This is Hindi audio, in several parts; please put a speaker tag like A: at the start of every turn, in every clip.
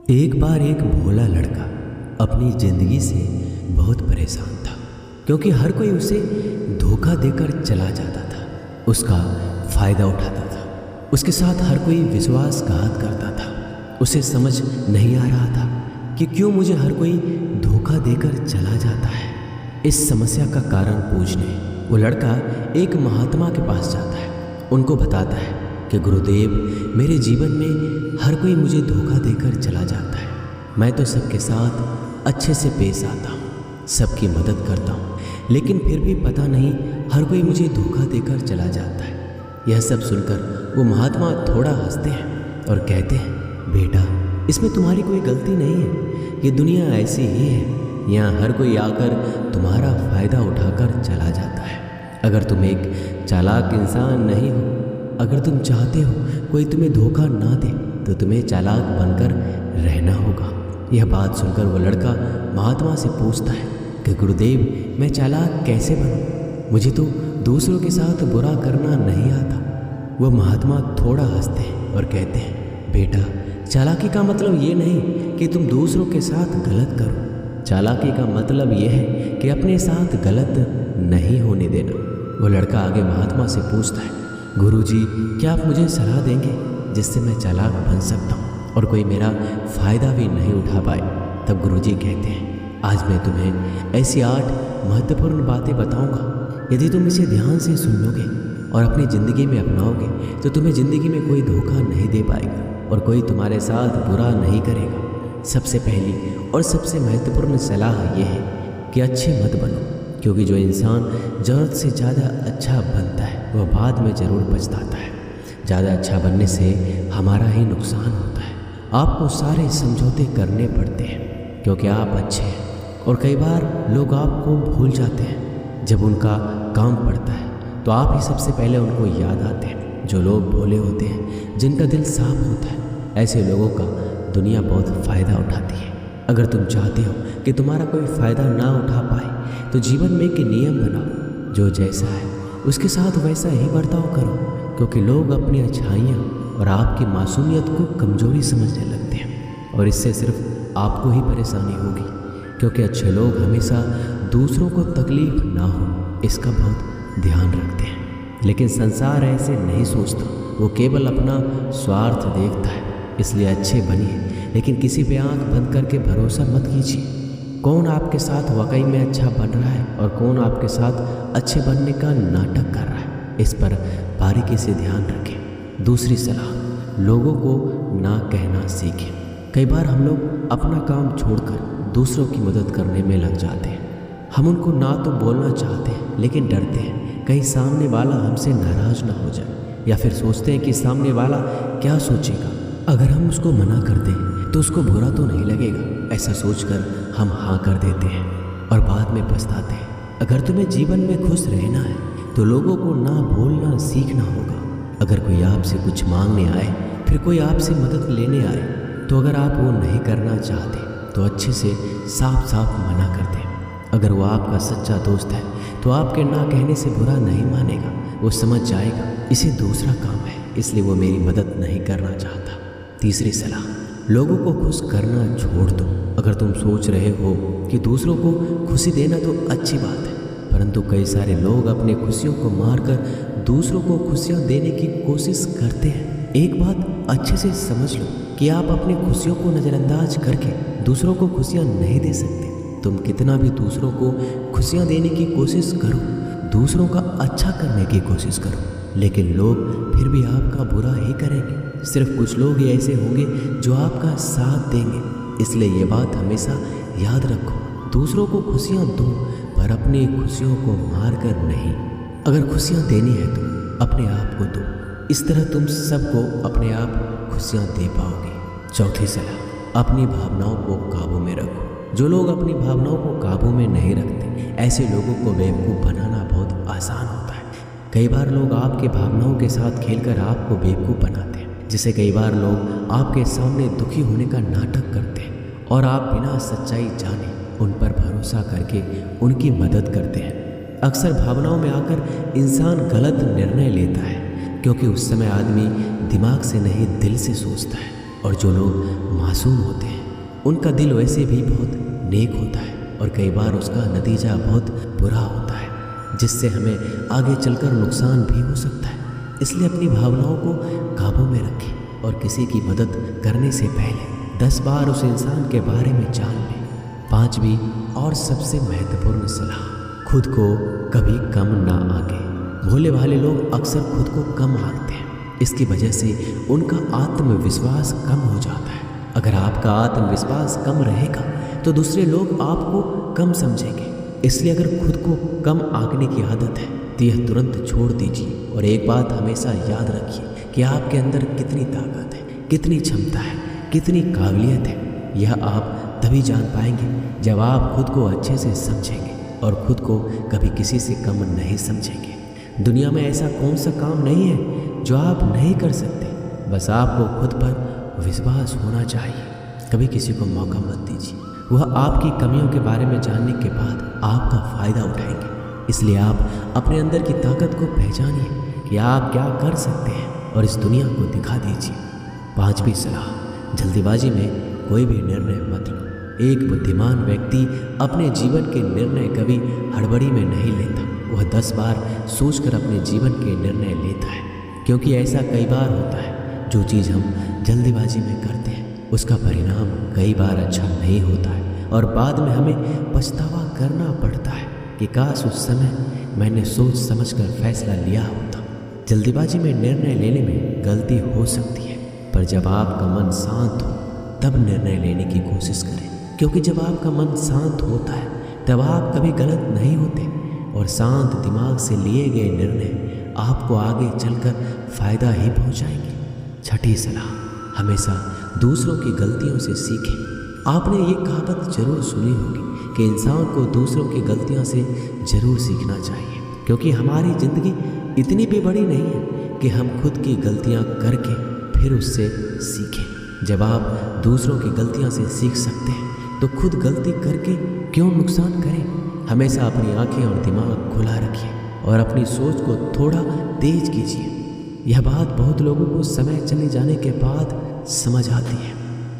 A: एक बार एक भोला लड़का अपनी जिंदगी से बहुत परेशान था, क्योंकि हर कोई उसे धोखा देकर चला जाता था, उसका फायदा उठाता था, उसके साथ हर कोई विश्वासघात करता था। उसे समझ नहीं आ रहा था कि क्यों मुझे हर कोई धोखा देकर चला जाता है। इस समस्या का कारण पूछने वो लड़का एक महात्मा के पास जाता है। उनको बताता है कि गुरुदेव, मेरे जीवन में हर कोई मुझे धोखा देकर चला जाता है। मैं तो सबके साथ अच्छे से पेश आता हूँ, सबकी मदद करता हूँ, लेकिन फिर भी पता नहीं हर कोई मुझे धोखा देकर चला जाता है। यह सब सुनकर वो महात्मा थोड़ा हंसते हैं और कहते हैं, बेटा, इसमें तुम्हारी कोई गलती नहीं है। ये दुनिया ऐसी ही है, यहाँ हर कोई आकर तुम्हारा फ़ायदा उठाकर चला जाता है। अगर तुम एक चालाक इंसान नहीं हो, अगर तुम चाहते हो कोई तुम्हें धोखा ना दे, तो तुम्हें चालाक बनकर रहना होगा। यह बात सुनकर वो लड़का महात्मा से पूछता है कि गुरुदेव, मैं चालाक कैसे बनूं? मुझे तो दूसरों के साथ बुरा करना नहीं आता। वह महात्मा थोड़ा हंसते हैं और कहते हैं, बेटा, चालाकी का मतलब ये नहीं कि तुम दूसरों के साथ गलत करो। चालाकी का मतलब यह है कि अपने साथ गलत नहीं होने देना। वो लड़का आगे महात्मा से पूछता है, गुरुजी, क्या आप मुझे सलाह देंगे जिससे मैं चालाक बन सकता हूँ और कोई मेरा फ़ायदा भी नहीं उठा पाए? तब गुरुजी कहते हैं, आज मैं तुम्हें ऐसी 8 महत्वपूर्ण बातें बताऊँगा। यदि तुम इसे ध्यान से सुन लोगे और अपनी ज़िंदगी में अपनाओगे तो तुम्हें ज़िंदगी में कोई धोखा नहीं दे पाएगा और कोई तुम्हारे साथ बुरा नहीं करेगा। सबसे पहली और सबसे महत्वपूर्ण सलाह यह है कि अच्छे मत बनो, क्योंकि जो इंसान ज़रूरत से ज़्यादा अच्छा बनता है वह बाद में ज़रूर पछताता है। ज़्यादा अच्छा बनने से हमारा ही नुकसान होता है। आपको सारे समझौते करने पड़ते हैं क्योंकि आप अच्छे हैं, और कई बार लोग आपको भूल जाते हैं। जब उनका काम पड़ता है तो आप ही सबसे पहले उनको याद आते हैं। जो लोग भोले होते हैं, जिनका दिल साफ होता है, ऐसे लोगों का दुनिया बहुत फ़ायदा उठाती है। अगर तुम चाहते हो कि तुम्हारा कोई फ़ायदा ना उठा पाए तो जीवन में एक नियम बनाओ, जो जैसा है उसके साथ वैसा ही बर्ताव करो, क्योंकि लोग अपनी अच्छाइयाँ और आपकी मासूमियत को कमज़ोरी समझने लगते हैं, और इससे सिर्फ आपको ही परेशानी होगी, क्योंकि अच्छे लोग हमेशा दूसरों को तकलीफ ना हो इसका बहुत ध्यान रखते हैं। लेकिन संसार ऐसे नहीं सोचता, वो केवल अपना स्वार्थ देखता है। इसलिए अच्छे बनिए, लेकिन किसी पे आंख बंद करके भरोसा मत कीजिए। कौन आपके साथ वाकई में अच्छा बन रहा है और कौन आपके साथ अच्छे बनने का नाटक कर रहा है, इस पर बारीकी से ध्यान रखें। दूसरी सलाह, लोगों को ना कहना सीखें। कई बार हम लोग अपना काम छोड़कर दूसरों की मदद करने में लग जाते हैं। हम उनको ना तो बोलना चाहते हैं, लेकिन डरते हैं कहीं सामने वाला हमसे नाराज़ ना हो जाए, या फिर सोचते हैं कि सामने वाला क्या सोचेगा। अगर हम उसको मना कर दें तो उसको बुरा तो नहीं लगेगा। ऐसा सोचकर हम हाँ कर देते हैं और बाद में पछताते हैं। अगर तुम्हें जीवन में खुश रहना है तो लोगों को ना बोलना सीखना होगा। अगर कोई आपसे कुछ मांगने आए, फिर कोई आपसे मदद लेने आए, तो अगर आप वो नहीं करना चाहते तो अच्छे से साफ साफ मना कर दें। अगर वो आपका सच्चा दोस्त है तो आपके ना कहने से बुरा नहीं मानेगा, वो समझ जाएगा इसे दूसरा काम है, इसलिए वो मेरी मदद नहीं करना चाहता। तीसरी सलाह, लोगों को खुश करना छोड़ दो। अगर तुम सोच रहे हो कि दूसरों को खुशी देना तो अच्छी बात है, परंतु कई सारे लोग अपनी खुशियों को मारकर दूसरों को खुशियां देने की कोशिश करते हैं। एक बात अच्छे से समझ लो कि आप अपनी खुशियों को नज़रअंदाज करके दूसरों को खुशियां नहीं दे सकते। तुम कितना भी दूसरों को खुशियां देने की कोशिश करो, दूसरों का अच्छा करने की कोशिश करो, लेकिन लोग फिर भी आपका बुरा ही करेंगे। सिर्फ कुछ लोग ही ऐसे होंगे जो आपका साथ देंगे। इसलिए ये बात हमेशा याद रखो, दूसरों को खुशियाँ दो, पर अपनी खुशियों को मार कर नहीं। अगर खुशियाँ देनी है तो अपने आप को दो, इस तरह तुम सबको अपने आप खुशियाँ दे पाओगे। चौथी सलाह, अपनी भावनाओं को काबू में रखो। जो लोग अपनी भावनाओं को काबू में नहीं रखते, ऐसे लोगों को बेवकूफ़ बनाना बहुत आसान होता है। कई बार लोग आपके भावनाओं के साथ खेलकर आपको बेवकूफ़ बनाते हैं, जिससे कई बार लोग आपके सामने दुखी होने का नाटक करते हैं और आप बिना सच्चाई जाने उन पर भरोसा करके उनकी मदद करते हैं। अक्सर भावनाओं में आकर इंसान गलत निर्णय लेता है, क्योंकि उस समय आदमी दिमाग से नहीं दिल से सोचता है। और जो लोग मासूम होते हैं उनका दिल वैसे भी बहुत नेक होता है और कई बार उसका नतीजा बहुत बुरा होता है, जिससे हमें आगे चलकर नुकसान भी हो सकता है। इसलिए अपनी भावनाओं को काबू में रखें और किसी की मदद करने से पहले 10 बार उस इंसान के बारे में जान लें। 5वीं और सबसे महत्वपूर्ण सलाह, खुद को कभी कम ना आंके। भोले भाले लोग अक्सर खुद को कम आंकते हैं। इसकी वजह से उनका आत्मविश्वास कम हो जाता है। अगर आपका आत्मविश्वास कम रहेगा तो दूसरे लोग आपको कम समझेंगे। इसलिए अगर खुद को कम आंकने की आदत है तो यह तुरंत छोड़ दीजिए और एक बात हमेशा याद रखिए कि आपके अंदर कितनी ताकत है, कितनी क्षमता है, कितनी काबिलियत है। यह आप तभी जान पाएंगे जब आप खुद को अच्छे से समझेंगे और खुद को कभी किसी से कम नहीं समझेंगे। दुनिया में ऐसा कौन सा काम नहीं है जो आप नहीं कर सकते, बस आपको खुद पर विश्वास होना चाहिए। कभी किसी को मौका मत दीजिए, वह आपकी कमियों के बारे में जानने के बाद आपका फ़ायदा उठाएंगे। इसलिए आप अपने अंदर की ताकत को पहचानिए कि आप क्या कर सकते हैं और इस दुनिया को दिखा दीजिए। 5वीं सलाह, जल्दीबाजी में कोई भी निर्णय मत लो। एक बुद्धिमान व्यक्ति अपने जीवन के निर्णय कभी हड़बड़ी में नहीं लेता। वह 10 बार सोचकर अपने जीवन के निर्णय लेता है, क्योंकि ऐसा कई बार होता है जो चीज़ हम जल्दीबाजी में करते हैं उसका परिणाम कई बार अच्छा नहीं होता है और बाद में हमें पछतावा करना पड़ता है कि काश उस समय मैंने सोच समझकर फैसला लिया होता। जल्दीबाजी में निर्णय लेने में गलती हो सकती है, पर जब आपका मन शांत हो तब निर्णय लेने की कोशिश करें, क्योंकि जब आपका मन शांत होता है तब आप कभी गलत नहीं होते और शांत दिमाग से लिए गए निर्णय आपको आगे चलकर फ़ायदा ही पहुंचाएंगे। 6ठी सलाह, हमेशा दूसरों की गलतियों से सीखें। आपने ये कहावत जरूर सुनी होगी कि इंसान को दूसरों की गलतियों से ज़रूर सीखना चाहिए, क्योंकि हमारी ज़िंदगी इतनी भी बड़ी नहीं है कि हम खुद की गलतियाँ करके फिर उससे सीखें। जब आप दूसरों की गलतियों से सीख सकते हैं तो खुद गलती करके क्यों नुकसान करें। हमेशा अपनी आंखें और दिमाग खुला रखिए और अपनी सोच को थोड़ा तेज कीजिए। यह बात बहुत लोगों को समय चले जाने के बाद समझ आती है,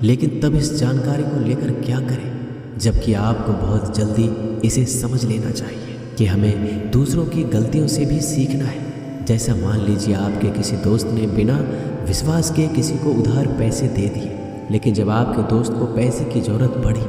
A: लेकिन तब इस जानकारी को लेकर क्या करें, जबकि आपको बहुत जल्दी इसे समझ लेना चाहिए कि हमें दूसरों की गलतियों से भी सीखना है। जैसा मान लीजिए आपके किसी दोस्त ने बिना विश्वास किए किसी को उधार पैसे दे दिए, लेकिन जब आपके दोस्त को पैसे की ज़रूरत पड़ी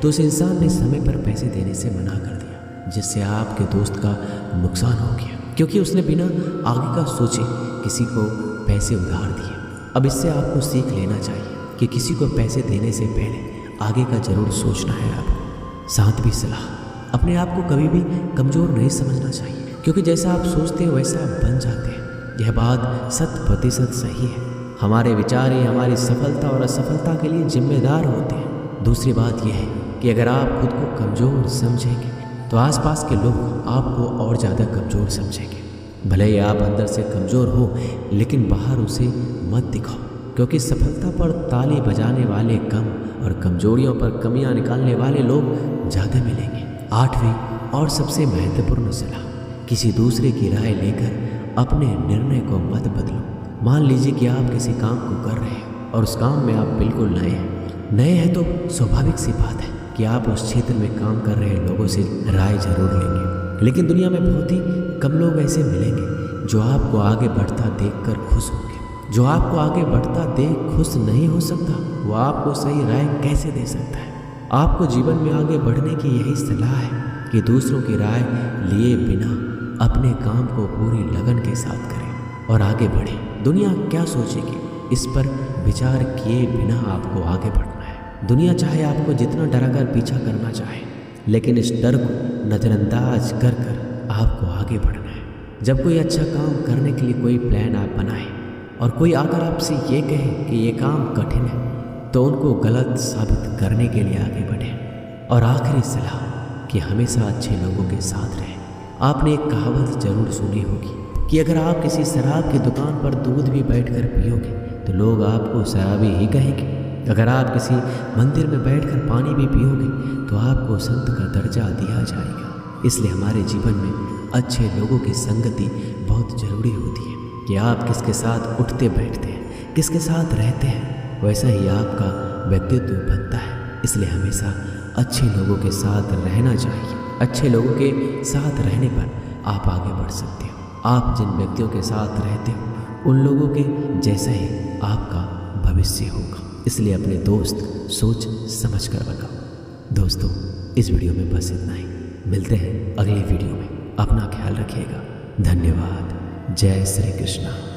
A: तो उस इंसान ने समय पर पैसे देने से मना कर दिया, जिससे आपके दोस्त का नुकसान हो गया, क्योंकि उसने बिना आगे का सोचे किसी को पैसे उधार दिए। अब इससे आपको सीख लेना चाहिए कि किसी को पैसे देने से पहले आगे का ज़रूर सोचना है आपको। 7वीं सलाह, अपने आप को कभी भी कमज़ोर नहीं समझना चाहिए, क्योंकि जैसा आप सोचते हैं वैसा आप बन जाते हैं। यह बात 100% सही है। हमारे विचार ही हमारी सफलता और असफलता के लिए जिम्मेदार होते हैं। दूसरी बात यह है कि अगर आप खुद को कमज़ोर समझेंगे तो आसपास के लोग आपको और ज़्यादा कमज़ोर समझेंगे। भले ही आप अंदर से कमज़ोर हो, लेकिन बाहर उसे मत दिखाओ, क्योंकि सफलता पर ताली बजाने वाले कम और कमज़ोरियों पर कमियां निकालने वाले लोग ज़्यादा मिलेंगे। 8वीं और सबसे महत्वपूर्ण सलाह, किसी दूसरे की राय लेकर अपने निर्णय को मत बदलो। मान लीजिए कि आप किसी काम को कर रहे हैं और उस काम में आप बिल्कुल नए हैं तो स्वाभाविक सी बात है कि आप उस क्षेत्र में काम कर रहे लोगों से राय जरूर लेंगे, लेकिन दुनिया में बहुत ही कम लोग ऐसे मिलेंगे जो आपको आगे बढ़ता देखकर खुश होंगे। जो आपको आगे बढ़ता देख खुश नहीं हो सकता, वो आपको सही राय कैसे दे सकता है। आपको जीवन में आगे बढ़ने की यही सलाह है कि दूसरों की राय लिए बिना अपने काम को पूरी लगन के साथ करें और आगे बढ़ें। दुनिया क्या सोचेगी, इस पर विचार किए बिना आपको आगे बढ़ना है। दुनिया चाहे आपको जितना डराकर पीछा करना चाहे, लेकिन इस डर को नज़रअंदाज कर कर आपको आगे बढ़ना है। जब कोई अच्छा काम करने के लिए कोई प्लान आप बनाएं और कोई आकर आपसे ये कहे कि ये काम कठिन है, तो उनको गलत साबित करने के लिए आगे बढ़ें। और आखिरी सलाह कि हमेशा अच्छे लोगों के साथ रहें। आपने एक कहावत जरूर सुनी होगी कि अगर आप किसी शराब की दुकान पर दूध भी बैठकर पियोगे तो लोग आपको शराबी ही कहेंगे। अगर आप किसी मंदिर में बैठकर पानी भी पियोगे तो आपको संत का दर्जा दिया जाएगा। इसलिए हमारे जीवन में अच्छे लोगों की संगति बहुत ज़रूरी होती है कि आप किसके साथ उठते बैठते हैं, किसके साथ रहते हैं। वैसा ही आपका व्यक्तित्व बनता है। इसलिए हमेशा अच्छे लोगों के साथ रहना चाहिए। अच्छे लोगों के साथ रहने पर आप आगे बढ़ सकते हो। आप जिन व्यक्तियों के साथ रहते हो उन लोगों के जैसा ही आपका भविष्य होगा। इसलिए अपने दोस्त सोच समझ कर बनाओ। दोस्तों, इस वीडियो में बस इतना ही। मिलते हैं अगले वीडियो में। अपना ख्याल रखिएगा। धन्यवाद। जय श्री कृष्ण।